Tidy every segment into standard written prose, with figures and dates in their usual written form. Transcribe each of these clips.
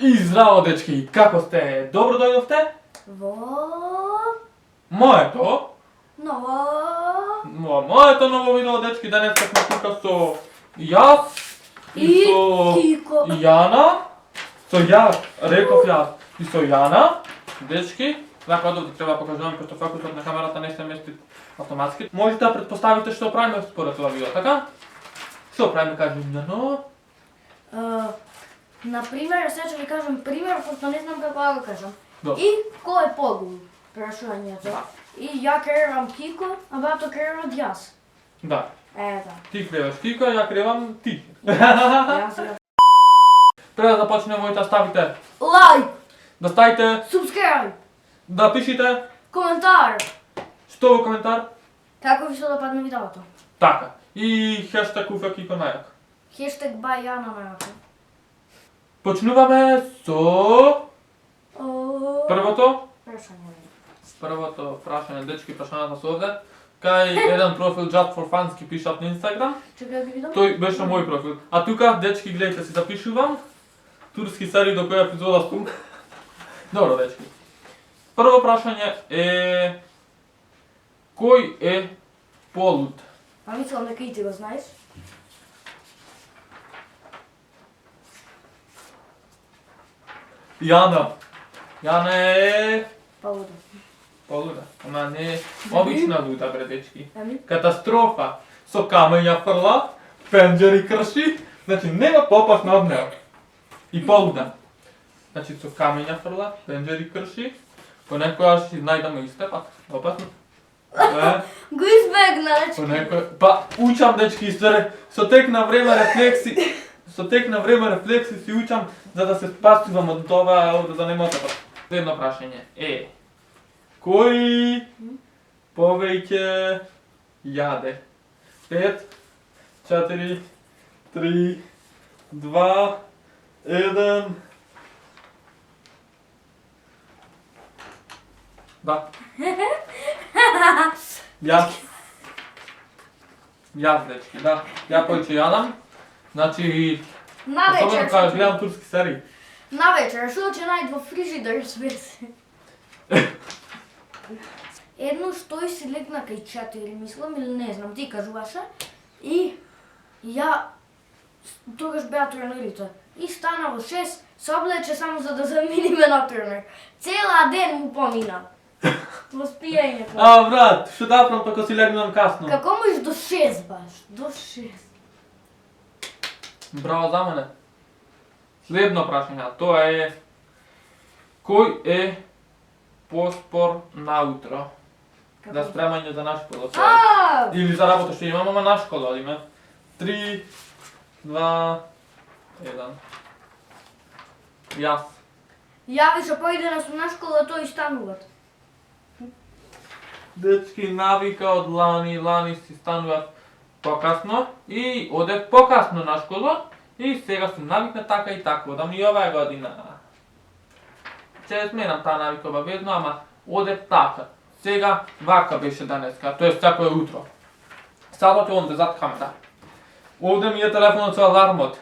И здраво, дечки! Како сте? Добро дојдовте? Во Моето ново моето ново видео, дечки, денес сме тука со јас и со Кико. Јана. Со јас, реков јас, и со Јана, дечки. Вака одовде треба покажувам, пошто фокусот на камерата не се мести автоматски. Можете да претпоставите што правиме според ова видео, така? Што правиме, кажи Јано? Например, сега ќе ви кажам пример, пошто не знам како да го кажам. Добро. И кој е погул? Прашувањето. Да. И ја кревам Кико, а бато кревам јас. Да. Да. Ти креваш Кико, ја кревам ти. Јас. Пред да започнеме, можете да ставите, Лайк, да ставите, субскрайб, да пишите коментар. што во коментар. Како ви се допадне видеото? Така. И хештаг уфа Кико најак. Хештег бај Јана најако. Почнуваме со првото прашање, дечки, прашањата се овде. Кај еден профил Just for Fun ски пишат на Инстаграм. Чекај да ги видам. Тој беше мој профил. А тука, дечки, гледайте, си запишувам. Турски серии до која епизода сум. Добро, дечки. Прво прашање е... Кој е полуд? А мислам дека и ти го знаеш. Јана. Јана е... Полуда. Полуда. Ама не е обична луда, бре, дечки. Ами? Катастрофа. Со камења фрла, пенџери крши, значи нема попасна од неа. И полуда. Значи со камења фрла, пенџери крши, понекогаш си најдаме и степак. Опасно. Го избегна, речки. Понекогаш... Па, учам, дечки, со тек на време рефлекси. Со тек на време рефлекси си учам за да се спасувам од тоа, овде да не мотам. Следно прашање е... Кој повеќе јаде? 5, 4, 3, 2, 1... Да. Јас, дечки, да. Ја повеќе јадам. Значи, На особено вечер. кога гледам турски серии. На вечер, што ќе најд во фрижидер свеси. Едно што и си легна кај 4, мислам, или не знам, ти кажуваше. И ја тогаш беа турнирите. И стана во 6, се облече само за да заминиме на турнир. Цела ден му помина. Во спиењето. А, брат, што да правам ако си легнам касно? Како можеш до 6 баш? До 6. Браво за мене. Следно прашање, тоа е... Кој е поспор наутро? За спремање за на школа. Или за работа што имам, ама на школа одиме. 3, 2, 1. Јас. Ја више поидена сум на школа, тој стануваат. Дечки, навика од лани си стануват покасно и одев покасно на школа и сега сум навикна така и така, одам и оваа година. Ќе сменам таа навика обавезно, ама одев така. Сега вака беше денеска, тоа е секое утро. Садот е онде зад камера. Овде ми е телефонот со алармот.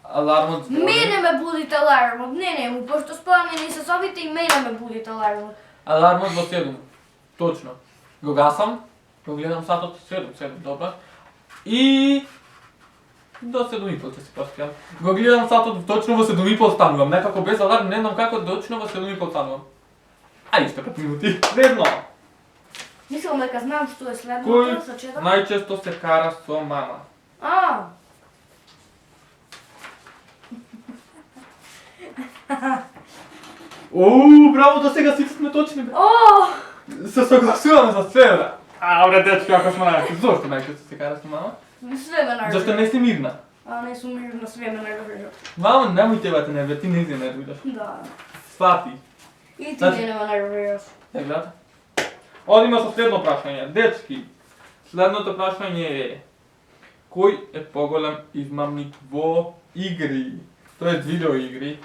Алармот збори. Мене ме будите алармот, не му, пошто спомнени се собите и мене ме будите алармот. Алармот во 7. Точно. Го гасам, го гледам сатот 7, добро. И до 7:30 ќе се поспијам. Го гледам сатот точно во 7:30 станувам. Некако без аларм, не знам како точно во 7:30 станувам. Ајде што 5 минути. Следно. Мислам дека знам што е Кој следното, сочетам. најчесто се кара со мама? Браво, до сега сите сме точни. Се согласуваме за све, бе. Бре, дечки, ако сме најаки. Зошто најчесто се кара со мама? Све ме нервира. Зашто не си мирна? Не сум мирна, све ме нервира. Мама, немој тебе да те нервира, ти не си нервираш. Да. Свати. И ти Значи- не ме нервираш. Гледате? Одиме со следно прашање. Дечки, следното прашање е... Кој е поголем измамник во игри? Тоест видео игри.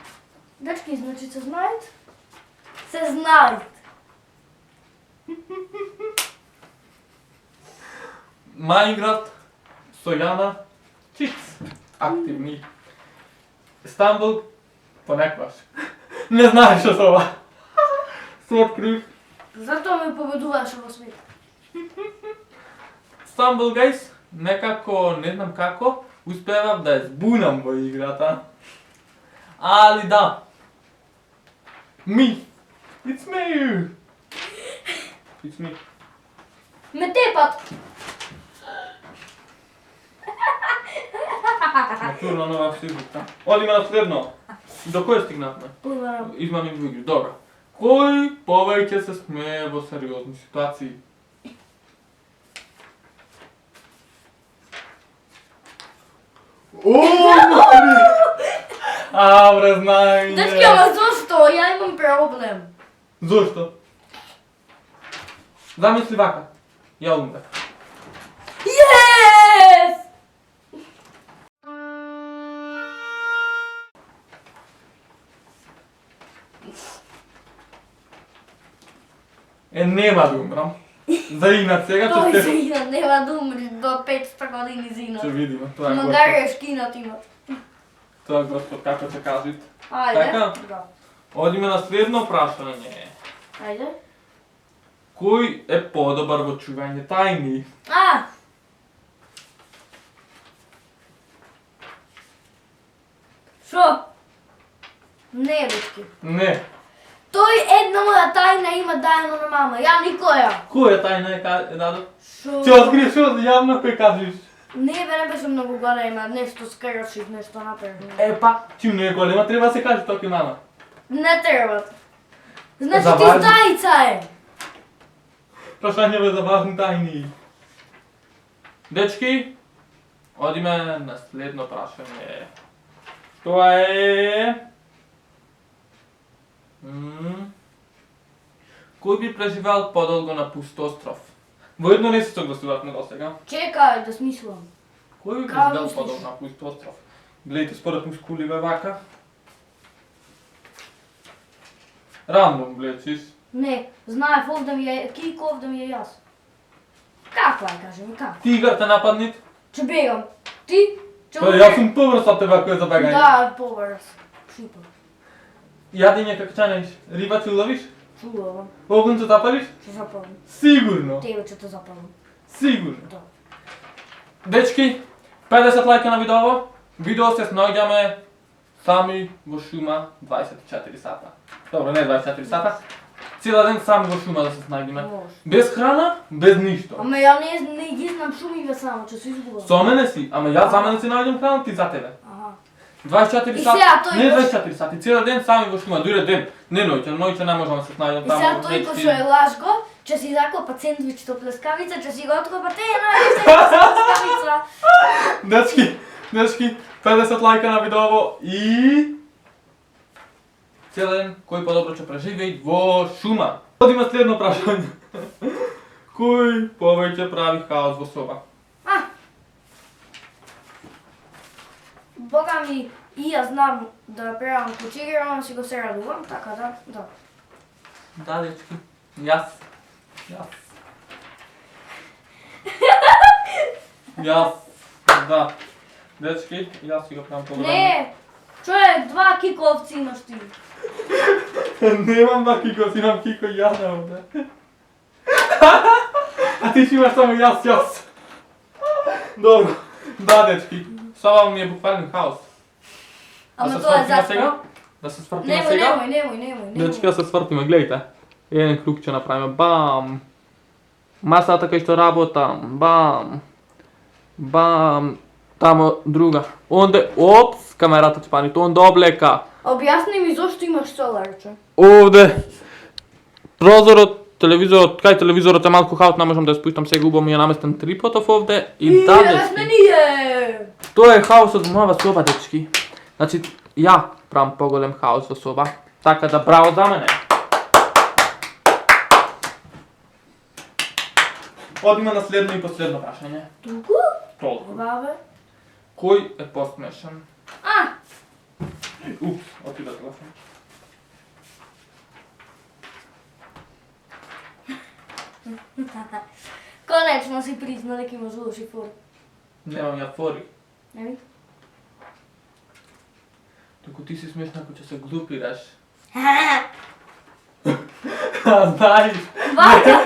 Дечки, значи се знаат? Се знаат. Minecraft, со Јана, Чикс, активни. Stumble Понекогаш. Не знаеш што ова. Се открив. Затоа ме победуваше во свет. Stumble Guys, некако, не знам како, успевав да ја збунам во играта. Али да. Me. It's me. It's me. Ме тепат. Натурно нова сизука. Одиме на следно. До кој стигнавме? Погledam. Измами во игри. Добро. Кој повеќе се смее во сериозни ситуации? Мари! Бре, знај. Дечки, ама зошто? Ја имам проблем. Зошто? Замисли вака. Ја умрев. Yes! Нема да умрам. За инат сега Тој ќе се ида, нема да умреш до 500 години зина. Ќе видиме. Тоа е Господ. Магаре шкинат имат. Тоа е Господ, како ќе кажат. Ајде. Така? Да. Одиме на следно прашање. Ајде. Кој е подобар во чување тајни? Шо? Не, дечки. Не. Тој една моја тајна има дајано на мама, ја никоја. Која тајна е дадо? Шо? Ќе откриеш јавно кој кажеш. Не, бе, не беше многу голема, нешто скршив, нешто направив. Епа, ти не е голема, треба да се каже токи мама. Не треба. Значи За ти важни- тајца е. Прашање за важни тајни. Дечки, одиме на следно прашање. Тоа е... Кој би преживеал подолго на пуст остров? Воедно не се согласувавме до сега. Чекај да смислам. Кој би Како преживеал мислиш? подолго на пуст остров? Гледайте според мускуливе вака. Рандом гледачиш. Не, знаев овде ми е Кико, овде ми е јас. Каква е, кажи ми, како? Тигар те нападнит? Ќе бегам. Ти? Ќе Па јас сум побрз од тебе кој е за бегање. Да, побрз. Шипа. Јадење како чанеш? Риба ќе уловиш? Чувам. Огн ќе запалиш? Ќе запалам. Сигурно. Тебе ќе те запалам. Сигурно. Да. Дечки, 50 лајка на видео. Видео се снаоѓаме сами во шума 24 сата. Добро, не 24 сата. Цела ден сами во шума да се снаоѓаме. Може. Без храна, без ништо. Ама ја не ги знам шумиве само, ќе се изгубам. Со мене си, ама јас за мене си наоѓам храна, ти за тебе. Аха. 24 И сати. сега тој Не кој- 24 сати, цела ден сами во шума, дури ден. Не ноќе не можам да се снаоѓам И таму. сега тој вече кој си- што е лажго, ќе си закопа сендвич со плескавица, ќе си го откопа те една плескавица. Дечки, 50 лајка на видео и... Цел ден, кој подобро ќе преживеи во шума. Одиме следно прашање. Кој повеќе прави хаос во соба? Бога ми, и јас знам да правам кучигирам, си го се радувам, така да. Да, дечки. Јас. Да. Дечки, јас си го правам по време. Не, човек, 2 киковци имаш ти. Немам два кико, си имам кико и јас овде. А ти си имаш само јас. Добро. Да, дечки. Сова ми е буквален хаос. Ама се тоа е свртиме затоа. сега? Да се свртиме Немој, сега? немој. Дечки, да се свртиме, гледайте. Еден круг ќе направиме, бам. Масата кај што работам, бам. Бам. Тамо друга. Онде, опс, камерата ќе пани, онде облека. Објасни ми зошто имаш соларче. Овде. Прозорот, телевизорот, кај телевизорот е малку хаос, не можам да ја спуштам сега, убаво ми е наместен трипотов овде и да, дечки. ние! Тоа е хаосот во мојава соба, дечки. Значи, ја правам поголем хаос во соба. Така да, браво за мене. Одиме на следно и последно прашање. Туку? Толку. Бабе. Кој е посмешен? Упс, отида телефон. Конечно си призна дека имаш лоши фори. Немам ја фори. Нели? Туку ти си смешна ако ќе се глупираш. А знаеш? Вака,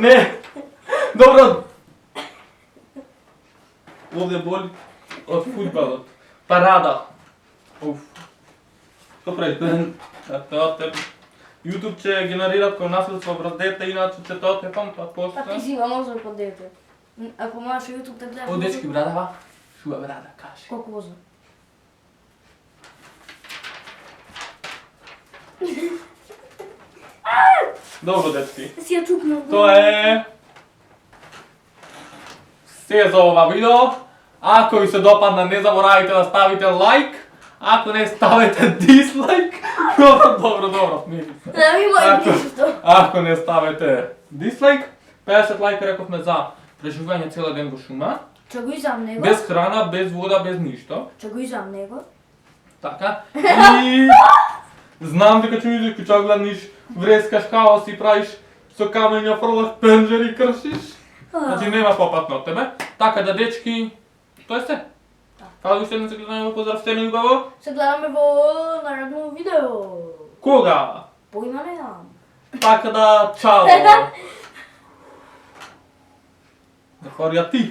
Не! Добро! Овде боли од фудбалот. Парада. Уф. Што правите? Тоа те... YouTube ќе генерира кој наследство врз дете, иначе ќе тоа те пам, тоа па ти после. си има може по дете. Ако можеш YouTube да гледаш... О, дечки, брадава. Шуа брада, кажи. Колку воза? Добро, дечки. Си ја чукнал. Тоа е... се за ова видео. Ако ви се допадна, не заборавајте да ставите лайк. Ако не ставите дислайк. Добро, смири се. Да ми мој ништо. Ако не ставите дислайк, 50 лайка рековме за преживување цела ден во шума. Ќе го изам него. Без храна, без вода, без ништо. Ќе го изам него. Така. И... знам дека ќе видиш ќе гледниш, врескаш хаос и правиш со камења фрлаш пенџери кршиш. Значи нема попатно од тебе. Така да, дечки, тоа е се. Фала уште еден се гледаме во поздрав се убаво. Се гледаме во наредно видео. Кога? Поима не знам. Така да, чао. Да хорија ти.